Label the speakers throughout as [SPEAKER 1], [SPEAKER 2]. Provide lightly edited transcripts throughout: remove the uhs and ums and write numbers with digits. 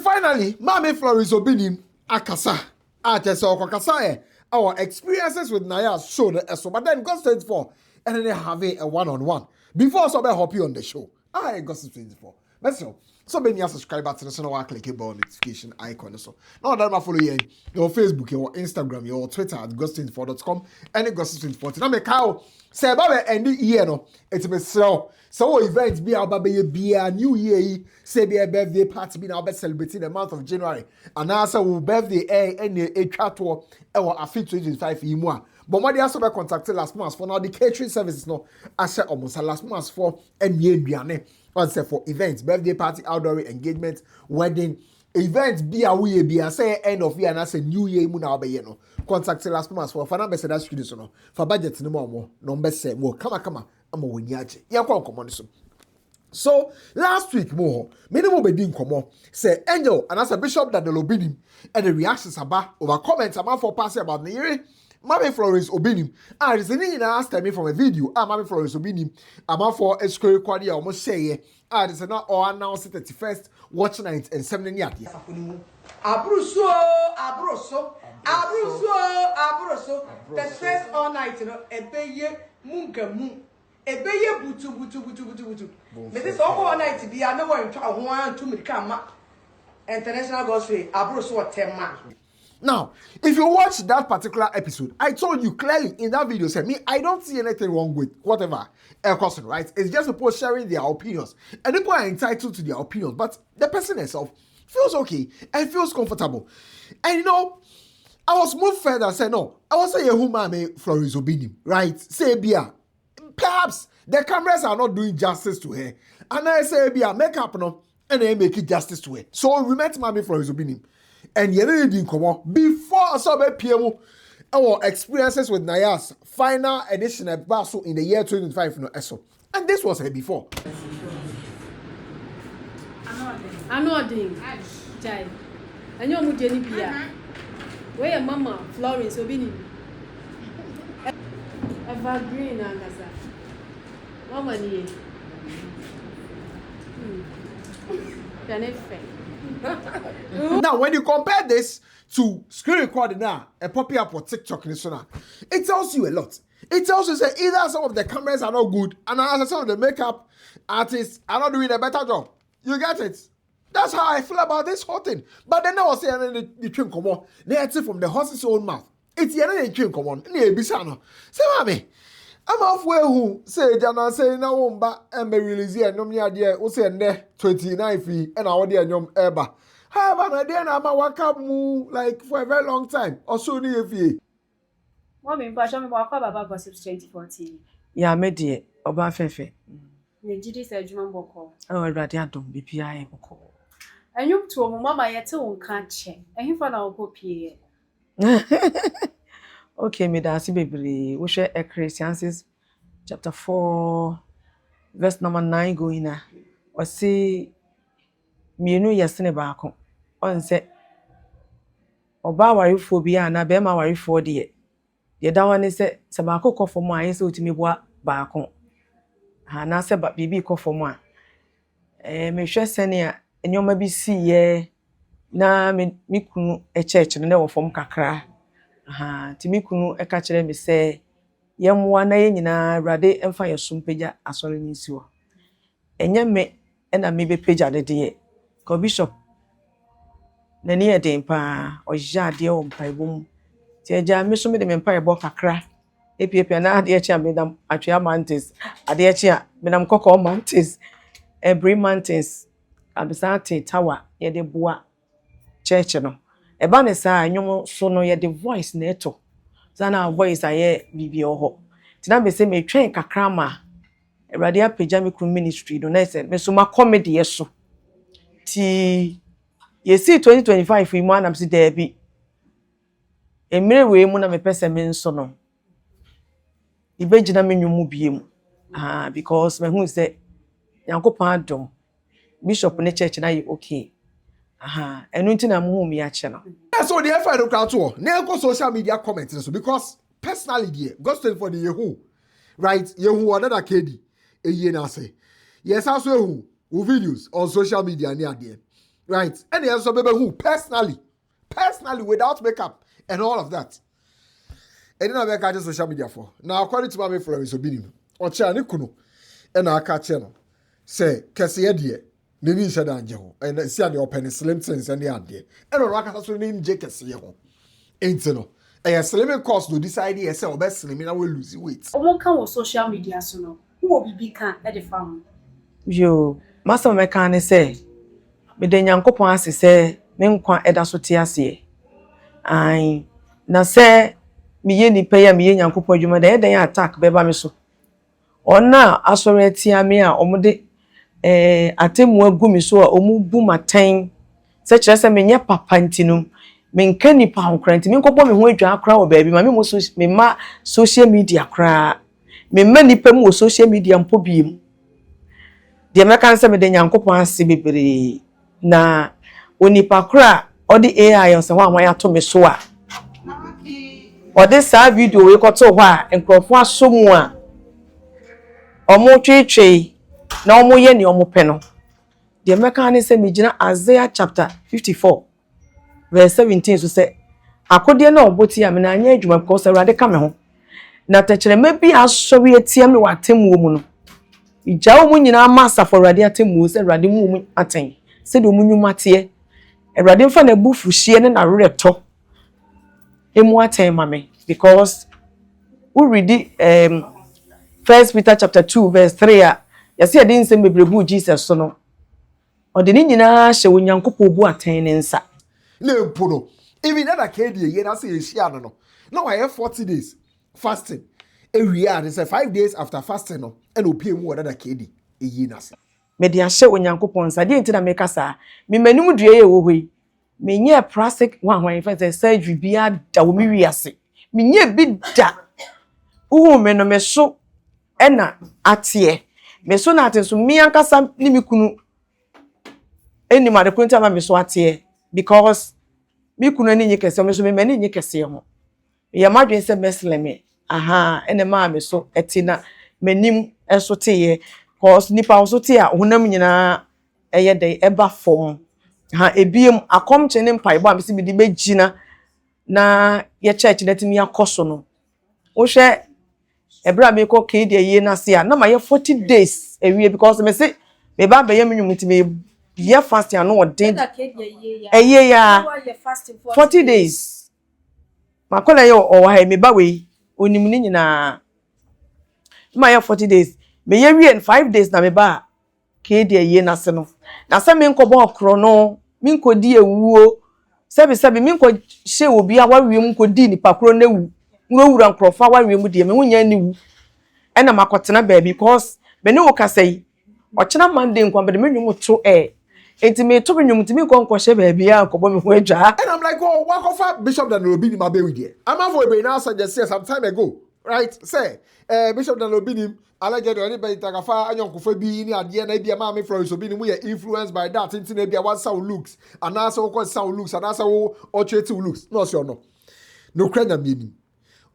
[SPEAKER 1] finally, Mami Florence Obinim akasa. Just okakasa our experiences with Naya showed us so, but then got 24 and then they have a one-on-one. Before so I hop you on the show. I got 24. That's all. So many subscribe to the channel, click the notification icon. So now that I follow you your Facebook, your Instagram, your Twitter at gossip24.com and gossip24. Now me cow say about end year no. It's me slow. So events be about be a new year. Say be a birthday party be now be celebrating the month of January. And also will birthday and a chat or a fit 2025 year. But what they also be contacted last month for now the catering services no. I said almost last month for NBA. For events, birthday party, outdoor engagement, wedding, events, be a say end of year and I say new year, no. Contact last month for Fana Bessa studios no. For budget no more, number say more. Come on, I'm a winyache. Yeah, come on. So last week, more minimum bedin komo say Angel and as a bishop that the lobinim and the reactions about over comments about for passing about the year. Mami Florence Obinim. There's an in asked me from a video. Mami Florence Obinim. I'm for a square quality almost say. There's an or announced it 31st watch night and 7 years.
[SPEAKER 2] Abruso. The first all night, you know, a beye munka moon. A beye butu. But this all night to be another 1 2 minutes come international gospel. Abruso 10 man.
[SPEAKER 1] Now, if you watch that particular episode, I told you clearly in that video, said me, I don't see anything wrong with whatever a person, right? It's just people sharing their opinions. And people are entitled to their opinions, but the person itself feels okay and feels comfortable. And you know, I was moved further and said, no, I was saying who Mami Florence Obinim, right? Say Bia. Perhaps the cameras are not doing justice to her. And I say Bia, make up no, and they make it justice to her. So we met Mami Florence Obinim. And yere di nkomo before I saw be PM our experiences with Naya's final edition of Basso in the year 2025 no eso. And this was her before.
[SPEAKER 3] Anodin. Jai. Anyo mu jeni bia. Where your mama Florence Obinim. Evergreen angasa. Mama ni.
[SPEAKER 1] Now, when you compare this to screen recording now, a popping up on TikTok, it tells you a lot. It tells you that either some of the cameras are not good, and some of the makeup artists are not doing a better job. You get it? That's how I feel about this whole thing. But then I was saying the train come on, they from the horse's own mouth. It's the other train come on, near Bisano. Say, Mammy. I'm halfway who say Jana say na womba and be release here no me ade o say ne 29 fee and our dear nyom eba. However, na dey na ma waka mu like for a very long time. Also ni efie.
[SPEAKER 3] Mommy mpa show me waka baba gossip 2014.
[SPEAKER 4] Ya me de oba fefe.
[SPEAKER 3] Ne jidi say adwuma mboko.
[SPEAKER 4] Awurade adom bibia ye boko.
[SPEAKER 3] Anyum to mo mama ye te won ka che. Ehimfa na okopie.
[SPEAKER 4] Okay, me da si bebre. We share Ecclesiastes chapter 4 verse number 9 going na. O si mienu yesene baako. On se oba warifo bia na be ma warifo de ye da wane se baako kofo mu a yese otimi boa baako. Ha na se ba bibi kofo mu a me hwe sene a enyoma bi si ye na me kunu church no na wo fom kakra. Timi kunu eka kire me se yemwa na ye nyina Awurade emfa yesumpeja asore nisi wo enye me na me be peja de ko bishop na ni eden pa oja de o mpaibom ti eja me so me de me mpaibom kakra epiepia na ade echi amedam atwea mountains ade echi a menam kokko mountains every mountains abisate tower ye de boa church no eba ne sa anyom so no ye the voice na eto sana voice aye bibi oho tina me se me twen kakra ma Awurade apagya me kun ministry do na se me so ma comedy yeso ti yesi 2025 yi mu anam se da bi emire we mu na me pese me nso no ibegina me nwumu biem because me hu se Yankopon adom bishop ne church na yi okay enu nti na mu mi ache no.
[SPEAKER 1] So the FI don't count to na go social media comments so because personally there gospel for the yehu right yehu another KD eye na say yes also yehu videos on social media near there right? And he also baby who personally without makeup and all of that. And then I make a social media for. Now according to my Florence Obinim, or Chani Kuno, and I catch channel. Say, Cassia dear, maybe you said Angel, and see the open slim sense and the idea. And a rocket has named Jake Cassia. Ain't no. A slim cost to this idea, say, best slim, I will lose weight.
[SPEAKER 5] Omo kan wo social media so no. Who will be kan e de fam?
[SPEAKER 4] Yo, master me kan say, me de Nyankopon ase say, me nkwa eda so te ase. Ai, na say me ye nipa ya me ye Nyankopon adwuma da eden attack beba me so. Ona asore atia me a omode atemu agu mi so a omu bu maten se kire se menye papa ntinum menka nipa honkranti me nkobɔ me ho adwa akra wo baabi ma me ma social media kra me ma nipa mu social media mpo biem de meka se me de Nyankopon ase bebre na onipa kra odi AI on se ho anwan ato me so a odi sa video we koto ho a enkrofo asomu a omo twetwe na omo ye ne omo pe no de meka ne se me gina Isaiah chapter 54 verse 17 so say akode na oboti am na anya adwuma because awrade ka me ho na tekyerema bi asɔre atia me watemwo mu no igya wo nyina masa for awrade atemwo se awrade mu aten se de omunyuma tie awrade mfa na bufu hie ne na rereto emu aten mame because we read 1 Peter chapter 2 verse 3 a yase ade nsem bebrebu Jesus so no ode ni nyina hye Onyankopɔ bu aten ne nsa
[SPEAKER 1] na empono even that kd ye na say ehia no now I have 40 days fasting every year they say 5 days after fasting no and opie mu that kd eyi na say
[SPEAKER 4] me de ahye Onyankopɔ nsa de nti na me kasa me manum dua ye wo hoi me nye plastic wan fa surgery bia da wo me wiase me nye bi da me no me so ena atie me so na aten so me ankasa ni me kunu eni ma de kunta ma me so atie because me kunu ni nyekese me so me mani nyekese ho ya madwen se mesleme aha ene ma me so etina manim eso teye cause nipa so te a honam nyina eye dey eba fom ha ebiem akom chene mpaibo am se bi di begina na ye church letimi akoso no wo hwe ebra me ko kedi ye na se a na ma ye 40 days ewie because me se me ba be ye menwum ti me ye fasting no odin eye ya 40 days makola ye o wa me ba we onim ni nyina ma ye 40 days me ye wie 5 days na me ba kedi ye na se no na se me nkobo okro no me nkodi ewuo sebi me nko hye obi a wawie mu nkodi nipa kro na ewu nwura nkrofa wawie mu de me hunya ni wu ena makotena ba because me ne wo kasai ochena Monday nkwa be me nwum to enti me to nwum ti me nko hye ba bia nkobo me ho adwa
[SPEAKER 1] and I'm like oh what of Bishop Daniel Obi ni ma be with there I'm for be now suggest some time ago right say Bishop Daniel Obi allegedly anybody tagafa anyonkofo bi ni ade na bia ma me Florence Obi ni mu ye influenced by that into na bia what sound looks and also what sound looks and also what treative looks no sure no kra na mi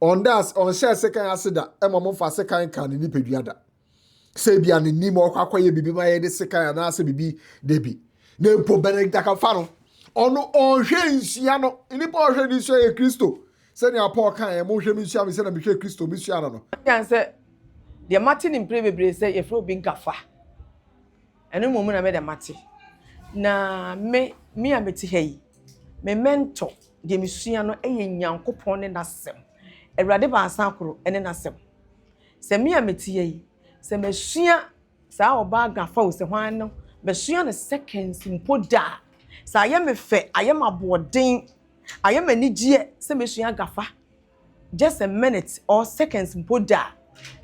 [SPEAKER 1] on that on share second asida e mo fa second kan ni peduada say bia ni mo kwakoye bibi ma ye de second na ase bibi debi na empo Benedict akafa no ono onhwe nsia no ni po ohwe ni so ye Kristo say na Paul kan e mo hwe mi nsia mi say na mi hwe Kristo mi nsia no
[SPEAKER 4] yan say de Martin in prebebre say ye fro bi nkafa eno mo mu na me de mate na me ameti hei me mentor de misua no eye Nyankopon ne nasem Ewrade ba asakoro ene nasem se me ameti hei se mesua sa oba gafa o se hwan no mesua ne seconds mpoda sa aye me fe aye maboden aye manigye se mesua gafa just a minute or seconds mpoda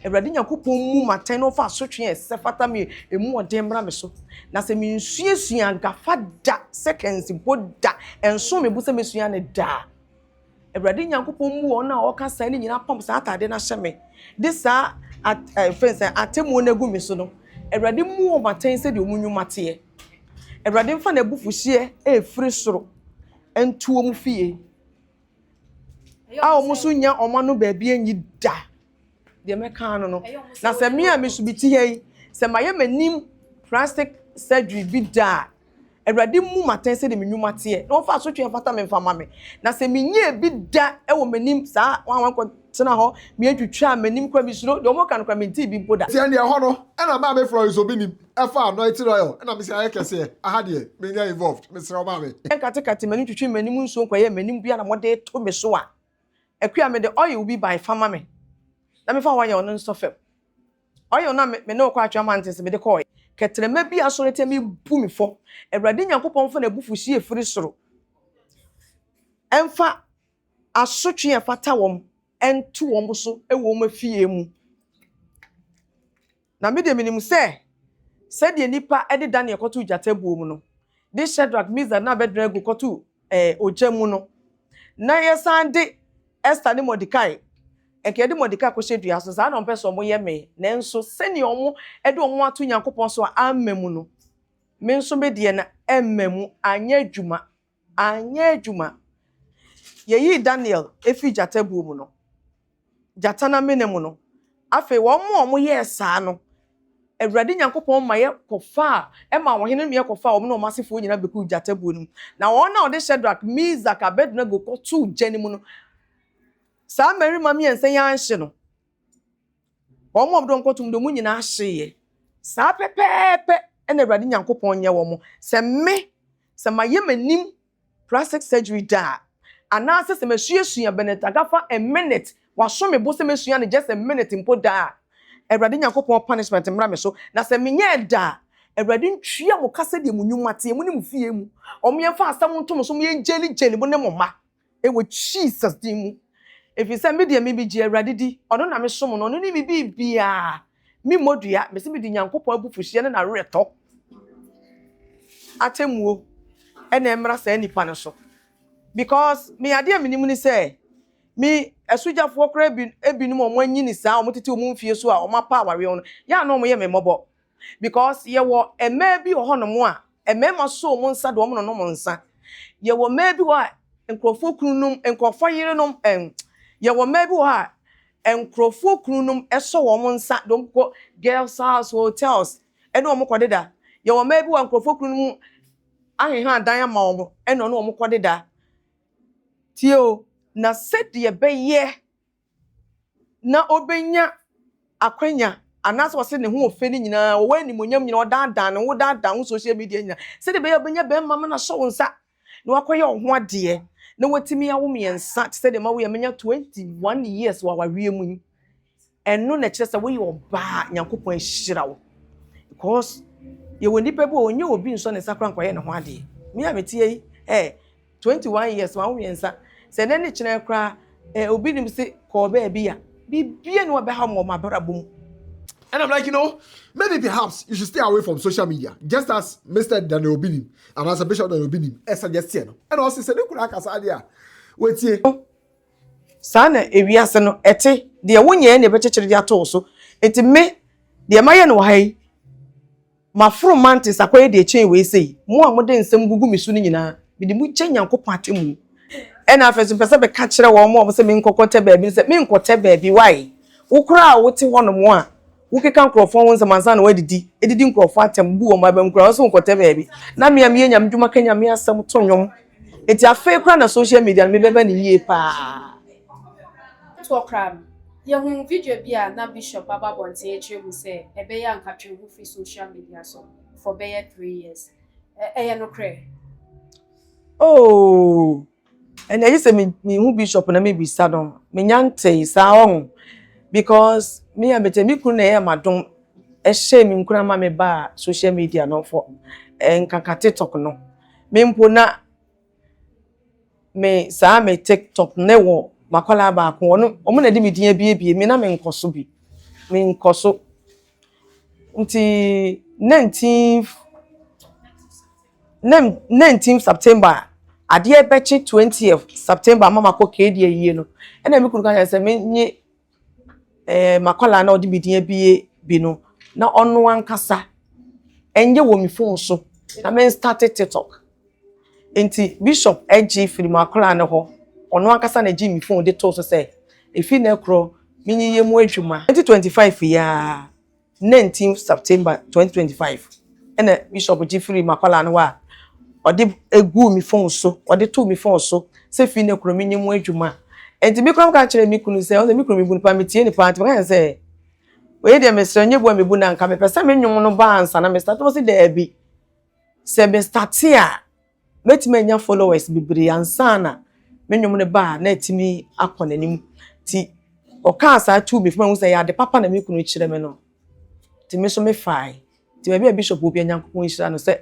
[SPEAKER 4] Ewrade Nyankopon mu maten no fa asotwe se fata me emu odem bra me so na se me nsuasua gafa da seconds mpoda enso me bu se mesua ne da Ewrade Nyankopon mu ona o ka sa ni nyina pom sa atade na hye me this friends atemu na gu me so no Ewrade mu o maten se de omunwuma te Ewrade mfa na bufu hye efiri soro entuo mu fie a o muso nya omano ba bia nyi da de meka no na se me a me subiti hei se maye manim plastic surgery bi da Awurade mu maten se de menwuma te na ofa so twen fata me mfa ma me na se menye bi da e wo manim saa wan ko tena ho me atwitwa manim kwa bi suro de omo kan kwa menti bi boda
[SPEAKER 1] Ti ene ho no na ma me Florence Obinim efa anointed oil na me say ayekese aha de me nya involved me sere ma me
[SPEAKER 4] kate manim twitwi manim nso kwa ye manim bia na mode to me so a akua me de oil bi by fama me na me fa wan ye ono nso fem oil na me no kwa atwa man tese me de ko ketrema bi asorete me bu mi fo Awurade Nyankopɔn fa na bufuhie efiri soro emfa asotwe efata wom entu wom so ewo mafie mu na me de minim se de nipa ede Daniel kotu jata buo mu no de Shadrach Meshach na Abednego kotu oja mu no na yesan de Esther ne Mordecai enke de Mordecai ko hwedua so sa na ompeso mo ye me nanso sene omo ede omo ato Nyankopɔn so amamu no me nso me de na emamu anya adwuma ye Daniel efi jata buo mu no jata na menemu no afi wo mo ye saa no Awurade Nyankopɔn ma ye kofa e ma wo hene me kofa wo no masefo nyina beku jata buo no na wo na ode Shadrach Meshach Abednego ko tu janimu no sa mary mami ense ya hye no wo mo don kotum do mu nyina hye ye sa pepepe ene Awurade Nyankopɔn nye wo mo se me se maye manim plastic surgery da ana se mesuasua beneta gafa a minute wa so me bo se mesua ne just a minute mpo da Awurade Nyankopɔn punishment mra me so na se menye da Awurade ntwia mo kasa de munwumate mu ne mu fie mu omo ye fa asam ntom so mo ye jeli bo ne mo ma e wo Jesus di mu if you say me de me bi je Awurade di ono na me som no ono ni mi bibia mi modua me se me di Nyankopɔn abufuhie ne na reto atemuo ene mra sa nipa ne so because me ade aminimu ni say me asujafo kra bi ebinum omo anyini saa omo tete omo mfie so a omo pa aware on ya na omo ye me mobo because ye wo ema bi ho no mo a ema ma so omo nsa de omo no mo nsa ye wo ma bi ho a enkrofo kununum enkrofo yerenum ye wo ma bi ho a enkrofo kununum eso wo mo nsa de omo girls house hotels ene omo kodeda ye wo ma bi ho enkrofo kununum ahehan dan ama omo ene no omo kodeda tio na sede beye na obenya akwanya anaso wose ne ho ofeni nyina wo animonyam nyina odadan ne wo dadan social media nyina sede beye obenya be mama na so wonsa na wakoye ho ade na watimi ya wo miensa sede ma wo ya menya 21 years wa wawe mu eno na kire se wo ye oba Nyankopon ahira wo because ye woni pe bo onye obi nso ne sakra nkoye ne ho ade me ya metie 21 years wa wo miensa se ne ne kire kra obi nim se ko ba bia bibie no be ha mo mabarabum.
[SPEAKER 1] And I'm like, maybe perhaps you should stay away from social media, just as Mr. Daniel Obinim and as a Bishop Daniel Obinim suggested. And also said, "Look at Casadia. Wait here."
[SPEAKER 4] Sana ewiase no ete de wonye na ebechechire dia to so enti me de maye no hai mafro mantis akoye de chen we sei mo amode nsem gugu misu ni nyina bi de mu gye Nyankopon atemu ena afesu pese be ka kire wo mo se me nkokote baabi se me nkote baabi why wo kura wote hono mo a wukeka nkrofo won zamansa na wadidi edidi nkrofo atem bu o ma be nkro so nkote baabi na me nyam dwuma kanya me asem to nwom enti afa kura na social media me beba ni yie pa
[SPEAKER 3] to kram ye hu video bia na Bishop Ababonte eche mu se ebe ya nkatwe hu free social media so for be 3 years eye no kre
[SPEAKER 4] oh and I say me hu Bishop na me bisa don me nyante sa on because me abete mi kunu na e madon e she mi nkuna ma me ba social media no for nkaka TikTok no me mpo na me sa me TikTok ne wo makola ba ko no omo na di me din bie me na me nkoso bi me nkoso nti 19th September ade bechi 20th September mama ko kedi yie no e na me kunu kan say me nye makola na odi me din bi no na ono ankasa enye wo mi phone so na me started TikTok enti Bishop EG film makola na ho ono ankasa na gi mi phone de to so say efi na kro minyi ye mu adwuma 2025 ya 19th September 2025 ena Bishop gi film makola na wa ɔde egu mi phone so ɔde to mi phone so sɛ fi ne kuro mi nyim adwuma enti mi krom ka kyerɛ mi kunu sɛ ɔsɛ mi kuro mi bu pa mi tie ni pa enti ka sɛ we dey mesrɛ nye bo mi bu na nka me pɛ sɛ me nwom no ba ansa na me start to say there bi sɛ me start a metime nya followers bibiri ansa na me nwom ne ba na etimi akɔ nanim ti ɔka asa tu mi fuma sɛ ya de papa na me kunu kyerɛ me no ti me so me fai ti be bishop obi anyankopon hyira no sɛ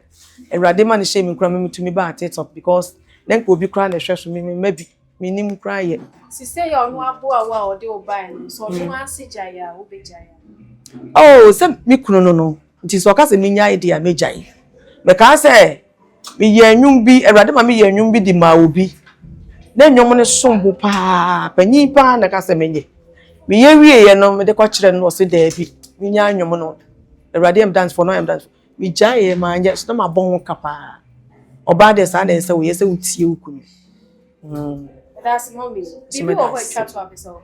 [SPEAKER 4] awurade ma ne hyɛ mi kura me tumi ba TikTok because then ko obi kura na hwɛ so me mabi me nim kura ye
[SPEAKER 3] sise ya onu aboa wa ode obai no so no ansigya ya obegya ya
[SPEAKER 4] oh sɛ me kunu no nti so ka sɛ me nya idea me gyae me ka sɛ me yɛ nwum bi awurade ma me yɛ nwum bi di ma obi na nwum ne sombo pa panyin pa na ka sɛ me nye me yɛ wie ye no me de kɔ kyerɛ no so da bi me nya nwum no awurade am dance for no am dance me gyae ma anya so na ma bon kapa oba de sa de sɛ wo yɛ sɛ utie ukunu
[SPEAKER 3] that's mommy bibi wo ho atwa to abisa wo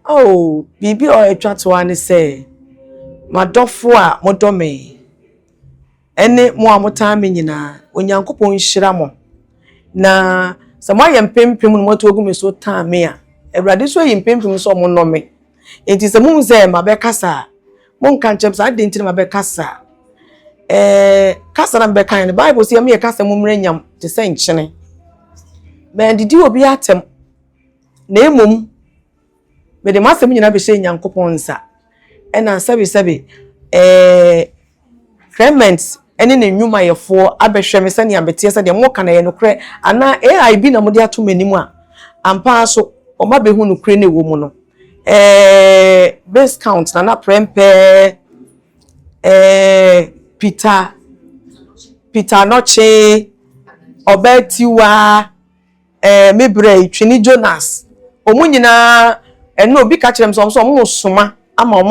[SPEAKER 4] oh bibi o atwa to ane sɛ madɔfo a modɔ me ene mo a motaa me nyina onyankopɔn hyira mo na sɛ mo ayɛ mpempem no moto ogu me so taa me a awurade so yi mpempem so mo nɔ me enti sɛ mo sɛ ma bɛ kasa mo nka nkyɛm sa ade ntiri ma bɛ kasa kasa na bɛ kan the bible say me kasa mo mra nyam te sɛ nkyene me didi obi atem na emom me de masɛm nyina bɛ hyɛ nyankopɔn nsa ɛna sɛbi Clement ene ne nnwuma yɛfo abɛhwɛ me sɛ ne abetie sɛ de mo kana yɛ no korɛ ana AI bi na mo de ato manimu a ampa so o ma behu no korɛ ne wo mu no base count na prempe Peter Noche Obetiwa mebre Twini Jonas omu nyina eno obi ka kyerem so mo soma ama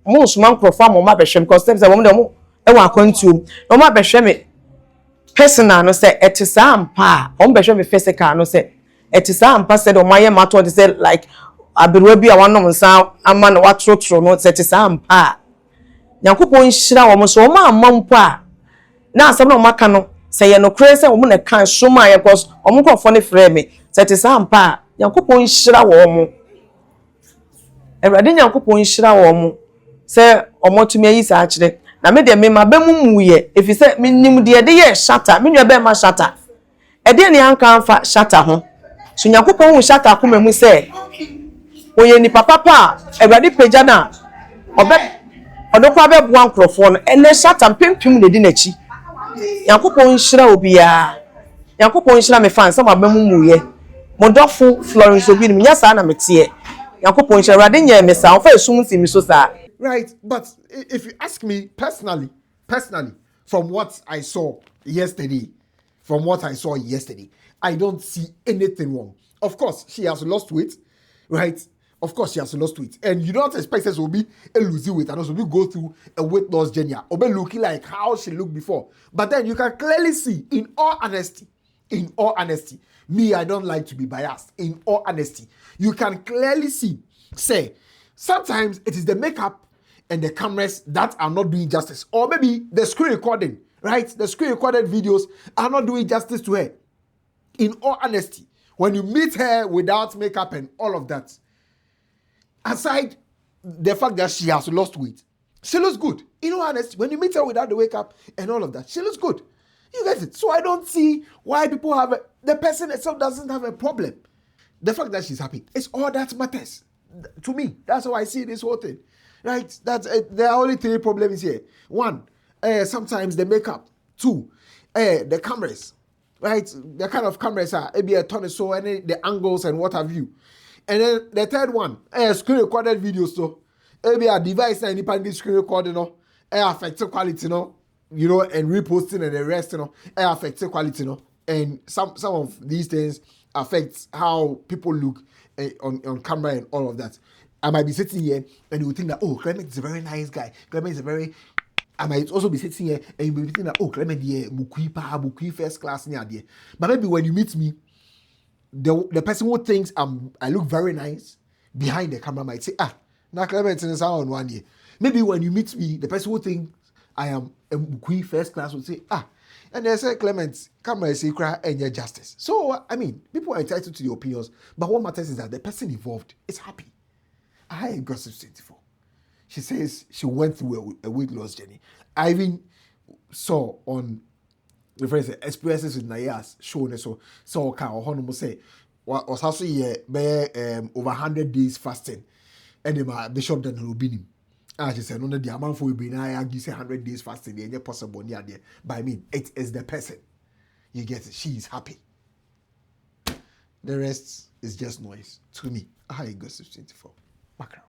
[SPEAKER 4] mo soma nkrofo ama mo abɛhwɛ because say wo mo ewa akwantuo no ma behwe me personal no say etisa ampa o behwe me physical no say etisa ampa say do maye mato de say like aberewa bi a wanom nsa ama na watrotro no say etisa ampa Nyankopon hyira wo mo so o ma amampo a na asem na o maka no say ye no kure say o mo na kan so ma ye because o mo krofo ne frɛ me say etisa ampa Nyankopon hyira wo mo Ewrade Nyankopon hyira wo mo say o mo tumi ayi sa akire na me de me ma be mumuye efise me nim de ye shatter me nwa be ma shatter e de ne anka anfa shatter ho so Nyankopon hu shatter akoma mu se oye ni papa Ewrade pagya na odokwa be boa nkrofo no ene shatter pempim ne di nachi Nyankopon hyira obia Nyankopon hyira me fan sama be mumuye modofo Florence obi ni nya sa na mete Nyankopon hyira Ewrade nya me sa ofa esum nti mi so sa.
[SPEAKER 1] Right, but if you ask me personally, from what I saw yesterday, I don't see anything wrong. Of course, she has lost weight, right? Of course, she has lost weight. And you don't expect her to be a losing weight and also be go through a weight loss journey or be looking like how she looked before. But then you can clearly see, in all honesty, me, I don't like to be biased. In all honesty, you can clearly see, say, sometimes it is the makeup and the cameras that are not doing justice, or maybe the screen recording, right? The screen recorded videos are not doing justice to her. In all honesty, when you meet her without makeup and all of that, aside the fact that she has lost weight, she looks good. In all honesty, when you meet her without the makeup and all of that, she looks good. You get it? So I don't see why people have the person itself doesn't have a problem. The fact that she's happy is all that matters. To me, that's how I see this whole thing. Right? There are only three problems here. One, sometimes the makeup. Two, the cameras. Right? The kind of cameras are maybe a ton of so any the angles and what have you. And then the third one, screen recorded videos. So maybe a device and any screen recording, affect the quality, and reposting and the rest, affect the quality, and some of these things affect how people look on camera and all of that. I might be sitting here and you would think that, oh, Clement is a very nice guy. I might also be sitting here and you will be thinking that, oh, Clement, Mukui first class near there. But maybe when you meet me, the person who thinks I look very nice behind the camera might say, now Clement is on one year. Maybe when you meet me, the person who thinks I am a Mukui first class would say, And they say, Clement, camera is secret and your justice. So, I mean, people are entitled to the opinions, but what matters is that the person involved is happy. I Gossip 24. She says she went through a weight loss journey. I even saw on the phrase experiences with Naya's show, so can or say, was also over 100 days fasting. And the bishop then will be him. She said, no, the amount for being I argue say 100 days fasting, the any possible near there. But I mean, it is the person. You get it. She is happy. The rest is just noise to me. I Gossip 24. Background.